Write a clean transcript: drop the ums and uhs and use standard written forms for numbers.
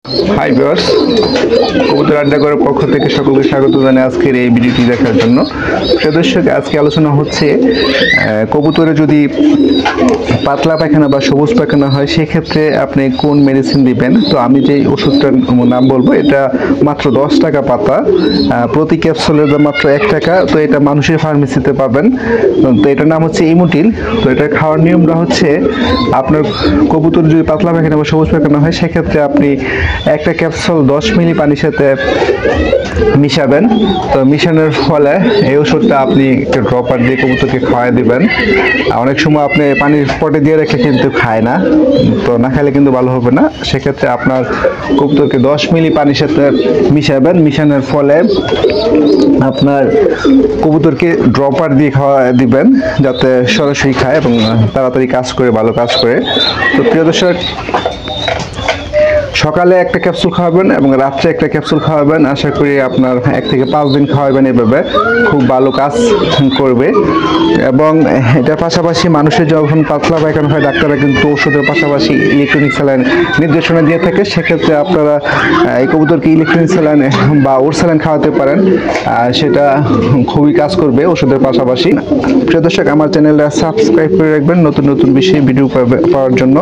Hi viewers, কবুতর আড্ডা করার পক্ষ থেকে সকলকে স্বাগত জানাই আজকের এই ভিডিওটি দেখার জন্য। প্রিয় দর্শক, আজকে আলোচনা হচ্ছে কবুতরে যদি পাতলা পায়খানা বা সবুজ পায়খানা হয় সেক্ষেত্রে আপনি কোন মেডিসিন দিবেন। তো আমি যে ওষুধটার নাম বলবো, এটা মাত্র 10 টাকা পাতা, প্রতি ক্যাপসুলের দাম মাত্র 1 টাকা। তো এটা মানুষের ফার্মেসিতে পাবেন। তো এটার নাম হচ্ছে ইমোটিল। তো এটা খাওয়ার নিয়মটা হচ্ছে, আপনার কবুতর যদি পাতলা পায়খানা বা সবুজ পায়খানা হয় সেক্ষেত্রে আপনি একটা ক্যাপসুল 10 মিলি পানির সাথে মিশাবেন। তো মিশানোর ফলে এই ওষুধটা আপনি একটা ড্রপার দিয়ে কবুতরকে খাওয়াই দিবেন। অনেক সময় আপনি পানির পটে দিয়ে রেখে কিন্তু খায় না, তো না খাইলে কিন্তু ভালো হবে না। সেক্ষেত্রে আপনার কবুতরকে 10 মিলি পানির সাথে মিশাবেন। মিশানোর ফলে আপনার কবুতরকে ড্রপার দিয়ে খাওয়া দিবেন, যাতে সরাসরি খায় এবং তাড়াতাড়ি কাজ করে, ভালো কাজ করে। তো প্রিয় দর্শক, সকালে একটা ক্যাপসুল খাওয়াবেন এবং রাত্রে একটা ক্যাপসুল খাওয়াবেন। আশা করি আপনার 1 থেকে 5 দিন খাওয়াবেন, এভাবে খুব ভালো কাজ করবে। এবং এটার পাশাপাশি মানুষের যখন পাতলা পায়খানা হয়, ডাক্তাররা কিন্তু ওষুধের পাশাপাশি ইলেকট্রনিক স্যালাইন নির্দেশনা দিয়ে থাকে। সেক্ষেত্রে আপনারা এই কবুতরকে ইলেকট্রনিক স্যালাইন বা ওর স্যালাইন খাওয়াতে পারেন, সেটা খুবই কাজ করবে ওষুধের পাশাপাশি। প্রিয় দর্শক, আমার চ্যানেলটা সাবস্ক্রাইব করে রাখবেন নতুন নতুন বিষয়ে ভিডিও পাওয়ার জন্য।